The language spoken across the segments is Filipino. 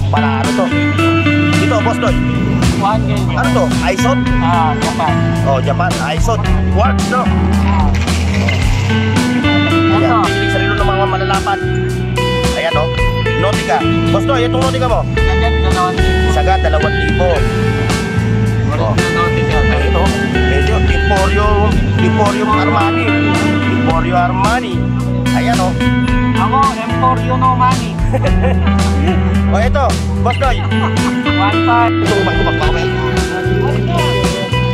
Panalo to. Dito, boss Doy. 1K. Ano to? Aison? Japan. Oh, Japan. Aison. Quartz, no? Ayan. Hindi sarilo ng mga malalapan. Ayan, no? Nautica. Boss Doy, itong Nautica mo? Sagad, 2,000. Sagad, 2,000. Oh. Nautica. Ayun, no? Medyo Emporio Armani. Emporio Armani. Ayan, no? Ako, Emporio no money. O, ito. Boss Doy. 1,500. Ito, back-to-back.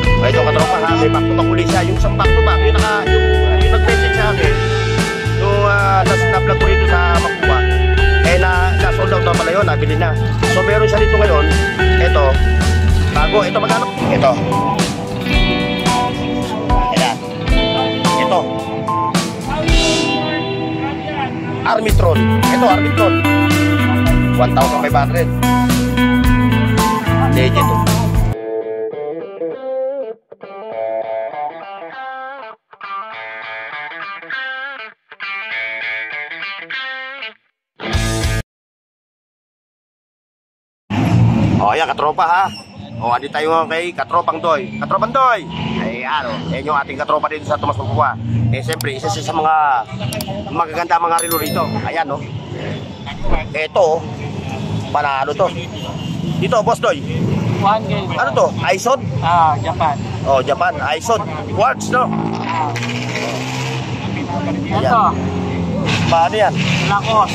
O, ito, katropa ha. May back-to-back ulit siya. Yung isang back-to-back, yung nag-message sa akin. Yung na-vlog ko rito sa Makuha. Eh, na-sold out na pala yun. Nabili na. So, meron siya dito ngayon. Ito. Bago. Ito, magkano? Ito. Ayan. Ito. Armitron. Ito, Armitron. 1,500. Legit to. O, ayan, katropa ha. O, andi tayo kay Katropang Doy. Katropang Doy! Ayan, o. Ayan yung ating katropa dito sa Tomas Makuha. Eh, siyempre, isa siya sa mga magaganda mga relo rito. Ayan, o. Ito, panalo to. Dito, boss Doy. 1K. Ano to? Aison? Japan. Oh, Japan. Aison. Quartz, no? Ito, Paano yan? Lakos.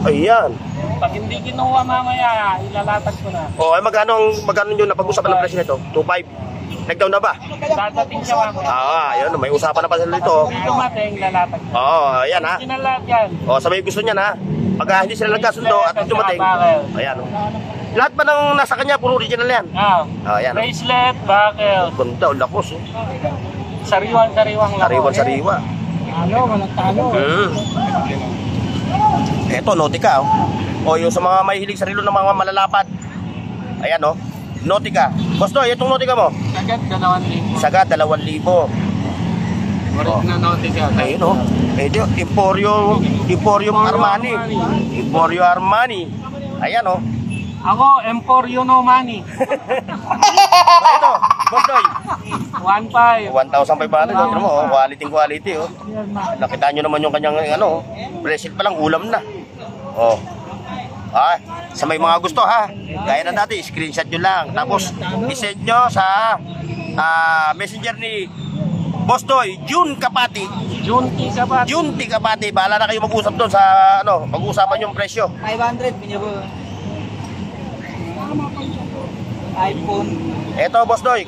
Ayan. Pag hindi kinuha mamaya, ilalatag ko na. Oh, ay magkano yun napag-usapan ng presyo nito? 2.5. Nag-down na ba? Dadating siya mamaya. Ayun, may usapan na pa sila dito. Hindi dumating, lalatag ko. Ayan ha. Kinalat yan. Sa may gusto niya na. Pag hindi sila nagkasundo at dumating. Ayan. Lahat ba ng nasa kanya, puro original yan? Ayan. Bracelet, buckle. Ganda, lakos. Sariwan-sariwang lang. Sariwan-sariwa. Walang talo. Eto, Nautica. Yung sa mga may hilig sa relo ng mga malalapad. Ayan, oh. Nautica. Boss Doy, itong Nautica mo? Sagad, 2,000. Sagad, 2,000. Original Nautica. Ayun, oh. Medyo Emporio Armani. Emporio Armani. Ayan, oh. Ako, Emporio no money. Ito, Boss Doy. 1,500. 1,500. Ano mo, oh. Quality, oh. Nakita nyo naman yung kanyang, bracelet pa lang, ulam na. Oh. Sa may mga gusto ha, gaya na dati, screenshot nyo lang. Tapos, isend nyo sa messenger ni Boss Doy, June Kapati. Junti Kapati. Bahala na kayo mag-usap doon sa, pag-uusapan yung presyo. 500, pinyo iPhone. Eto, Boss Doy.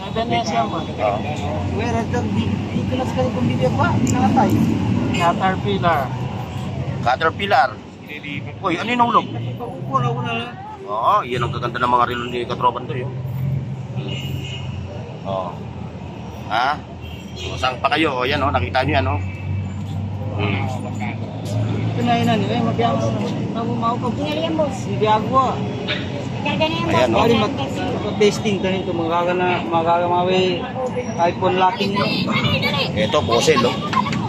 Caterpillar. Uy, ano yung nahulog? Iyan ang gaganda ng mga relo ni Katropan to, yun. Saan pa kayo? Yan, nakita nyo yan, Pinainan nila, mag-mau ka. Pinalihan, boss. Hindi ako. Ayan, Mag-testing ka nito, magagamawi iPhone locking nyo. Ito, Bosel,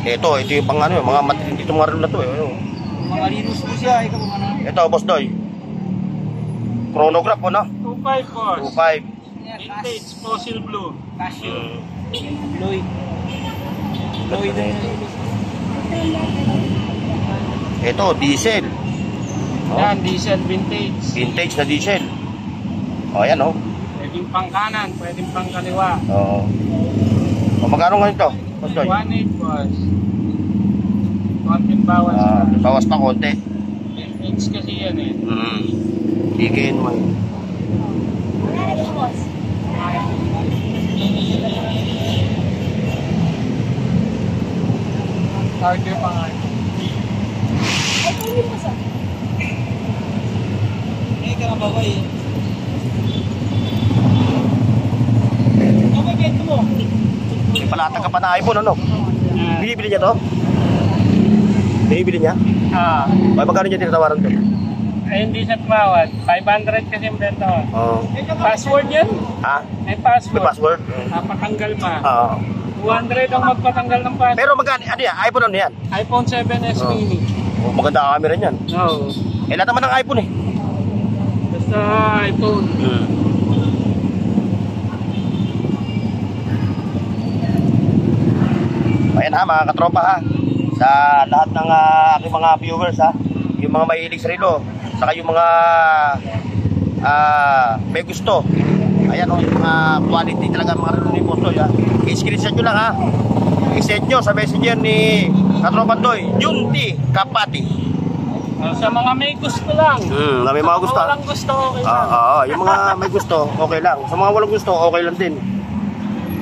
Ito yung pang mga matindi itong mga relo na to, Mga linus po siya, ikaw ano? Ito, Boss Doy. Chronograph, 2,500, boss. 2.5. Vintage, fossil blue. Casio. Lloyd na yun. Ito, diesel. Yan, diesel, vintage. Vintage na diesel. Ayan, Pwedeng pang kanan, pwedeng pang kaliwa. Magkano ngayon ito, Boss Doy? 1,800, boss. Konting bawas. Bawas pa konti. Vintage kasi yan eh. Chicken, man. Charger pa nga. Ay, kunin mo sa. Ka na babay eh. Ano ba bento mo? May palatag ka pa na iPhone, Binibili niya to? Binibili niya? Magkano niya tinatawaran to? Hindi siya tumawad. 500 kasi yung benta ko. Password yan? May password. May password? Napatanggal pa. 200 ang magpatanggal ng password. Pero magkano? Ano yan? iPhone ano yan? iPhone 7s mini. Maganda ang camera niyan. No. Lahat naman ng iPhone eh. sa iPhone. Ayan ha, mga katropa ha. Sa lahat ng aking mga viewers ha, yung mga mahilig sa relo, saka yung mga may gusto. Ayan o, yung mga quality talaga mga relo ni Boss Doy ha. I-screenshot nyo lang ha. I-send nyo sa messenger ni Katropa Doy, Junti Kapati. Sa mga may gusto lang. Na may mga gusto. Walang gusto, okay lang. Yung mga may gusto, okay lang. Sa mga walang gusto, okay lang din.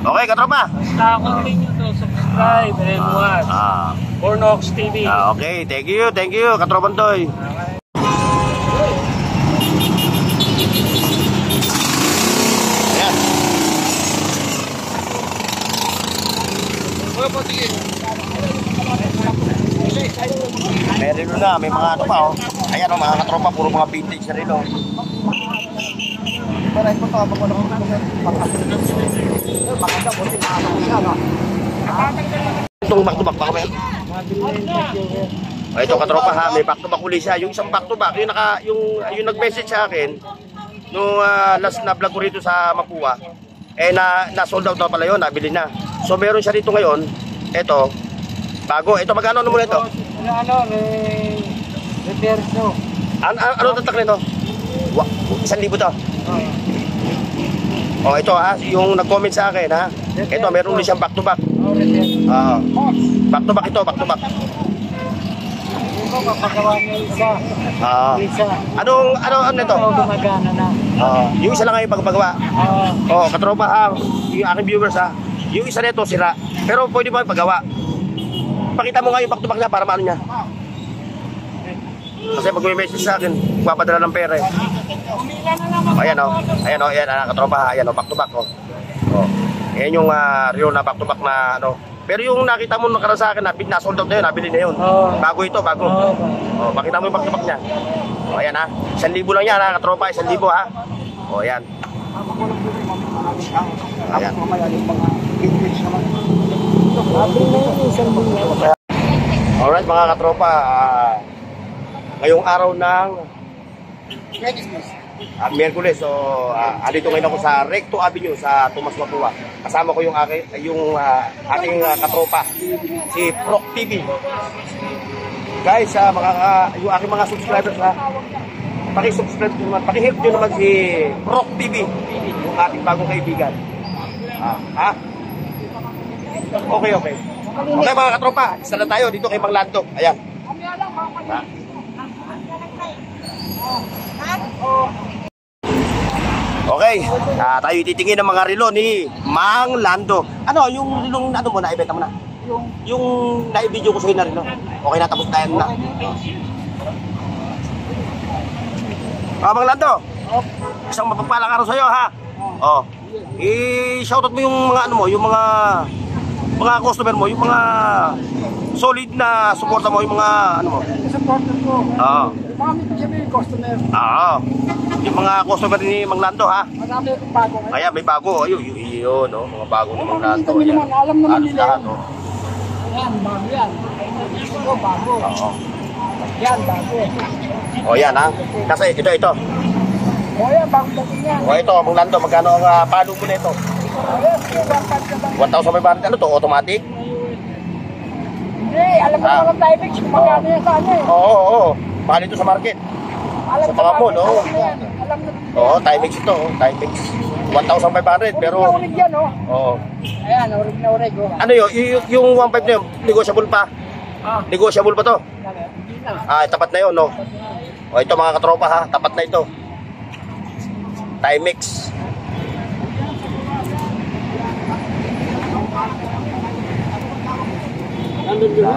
Okay, katropa? Basta continue to subscribe and watch Bornox TV. Okay, thank you, Katropa Doy. Ayan. May relo na, may mga ano pa oh. Ayan oh, mga katropa, puro mga vintage na relo. Itong back to back pa kami. Ito katropa ha, may back to back uli siya. Yung isang back to back, yung nag-message sa akin nung last na vlog ko rito sa Mapua, na sold out na pala yun, nabili na. So meron siya dito ngayon. Ito, bago. Ito magkano muna ito? Reverso. Ano tatak nito? 1,000 to. Oh, ito ha, yung nag-comment sa akin ha. Ito, meron ulit siyang back to back. Back to back ito, back to back. Ito, kapagawa niya isa. Ano ito? Gumagana na. Yung isa lang ngayon pagpagawa. Katropa ha, yung aking viewers ha. Yung isa nito sira, pero pwede ba pagawa? Pakita mo nga yung back to back niya para maano niya. Kasi pag may message sa akin, papadala ng pera eh. Ayan katropa, ayan back to back Ayan yung real na back to back na ano. Pero yung nakita mo nakaraan sa akin, na-sold out na yun, nabili na yun. Bago ito, bago. Pakita mo yung back to back niya. Ayan ha, 1,000 lang yan ha, katropa, 1,000 ha. Ayan. Ayan. Alright mga katropa, ngayong araw ng Miyerkules, so andito ngayon ako sa Recto Avenue sa Tomas Mapua. Kasama ko yung aking katropa, si Proc TV. Guys, yung aking mga subscribers ha, paki-subscribe nyo naman, paki-help nyo naman si Proc TV, yung ating bagong kaibigan. Okay. Okay mga katropa, isa na tayo dito kay Mang Lando. Ayan. Okay, tayo titingin ng mga relo ni Mang Lando. Ano, yung rilong ano mo, naibenta mo na? Yung na-video ko sa'yo na relo. Okay na, tapos tayo na. Mang Lando, isang mapagpalang araw sa'yo ha. I-shoutout mo yung mga ano mo, yung mga customer mo, yung mga solid na suporta mo, yung mga ano mo. Supporter ko. Marami pa siya yung customer. Yung mga customer ni Mang Lando ha. Marami akong bago ngayon. Ayan, may bago. Yun, mga bago ni Mang Lando. Ayan. Alam naman nila lahat, yun. Ayan, bago yan. Ito, bago. Yan, bago. Yan ha. Kasi ito. Yan, bago dating yan. Ito, Mang Lando, magkano ang palo mo na ito? Ayan, 1,500. Ano to, automatic? Hindi, alam mo naman tayo, Mix, kung magkano yan sa ano eh. Oo. Mahal ito sa market. Alam sa mga mall, alam na yan. Alam na. Timex ito, Timex. 1,500, pero... Urig yan, Ayan, urig na urig, Ano yung 1,500 na yun, negotiable pa? Negotiable pa to? Hindi na. Tapat na yun, no? Ito mga katropa ha, tapat na ito. Timex. Nandun yun?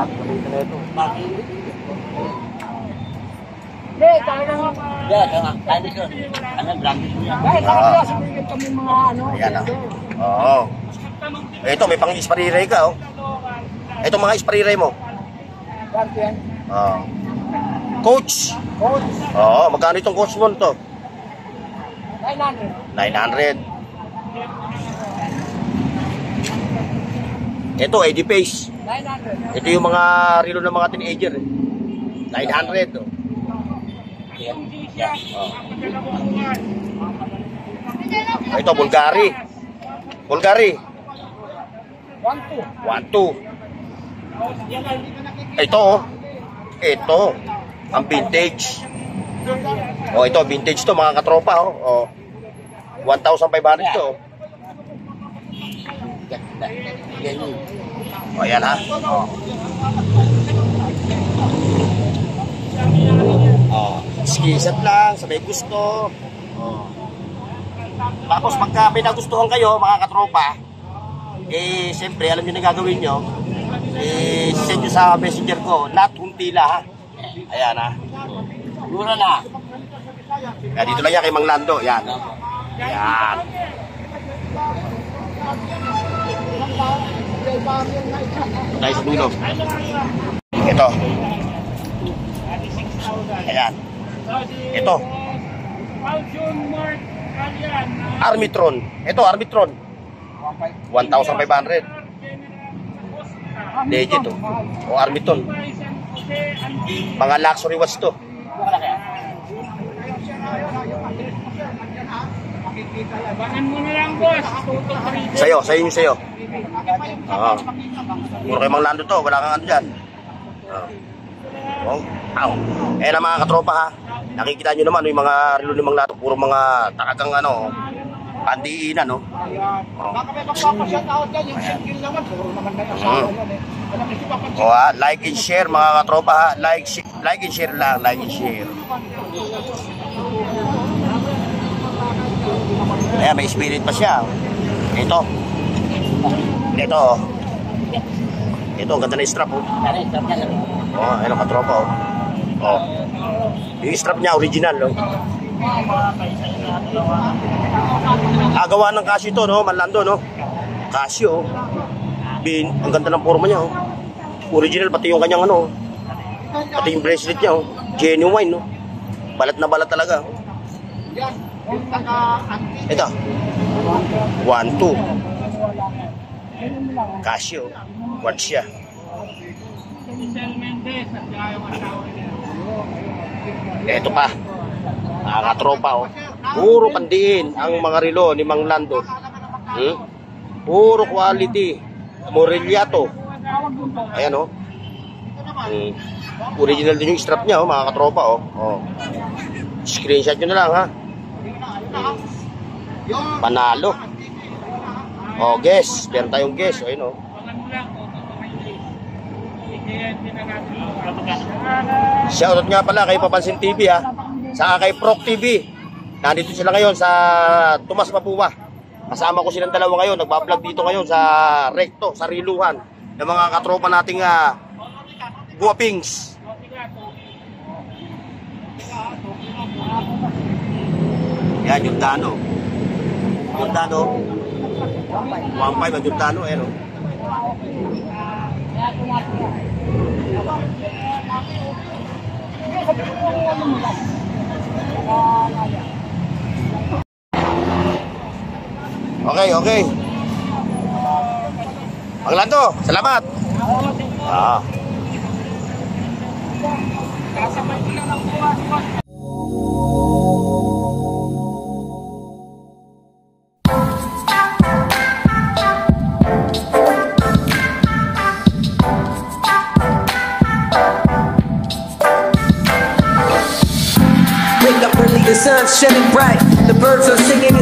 Hindi, talagang... Timex yun. Dahil talagang sumigit kami mga ano. Ayan Ito, may pang-spray ka Ito mga spray mo. Kwarto yan. Coach. Magkano itong coach mo to? 900. Ito, Eddie Pace. 900. Ito yung mga relo ng mga teenager 900 Yan. Ito, Bulgari. Bulgari. 1-2. Ito, oh. Ito. Ang vintage. Oh, ito, vintage to, mga katropa, oh. 1,500 to. Oh, ayan ha. Oh, skisat lang sa may gusto. Oh. Tapos pagka may nagustuhan kayo, mga katropa, siyempre, alam nyo na gagawin nyo, send nyo sa messenger ko, not huntila ha. Ayan ha. Mura na. Kaya dito lang yan kay Mang Lando. Yan. Yan. Tayo sa dulo. Ito. Ayan. Ito. Armitron. Ito, Armitron. 1,500. Legit to. O Armitron. Mga luxury watch to. Abangan mo na lang, boss. Sa'yo sa'yo. Oo. Puro kay Mang Lando to, wala kang ano dyan. Oo. Eh na mga katropa ha, nakikita nyo naman yung mga relo ni Mang Lando, puro mga talagang ano, pandiinan no. Like and share mga katropa ha, like and share lang, like and share. Ayan, may spirit pa siya. Ito, ang ganda na yung strap oh. Oh, ayun ang katropa oh. Oh. Yung strap niya original no. Gawa ng Casio to no, Mang Lando no. Casio. Ang ganda ng forma niya oh. Original pati yung kanyang ano. Pati yung bracelet niya oh. Genuine no. Balat na balat talaga. Ito. 1-2. Casio. Watch siya. Ito pa. Nakatropa oh. Puro pandiin ang mga relo ni Mang Lando. Puro quality. Morilliato. Ayan oh. Original din yung strap niya oh, mga katropa oh. Oh. Screenshot nyo na lang ha. Panalo. Oh, guess. Meron tayong guess. O, yun, oh. Shoutout nga pala kay Papansin TV, ha. Saka kay Proc TV. Nandito sila ngayon sa Tomas Mapua. Kasama ko silang dalawa ngayon. Nagbablog dito ngayon sa Recto, sa Riluhan. Ng mga katropa nating guwapings. Yan, yung Dano. Yung Dano. 1.5 ang yung Dano, eh, no? Okay. Mang Lando, salamat. The sun's shining bright, the birds are singing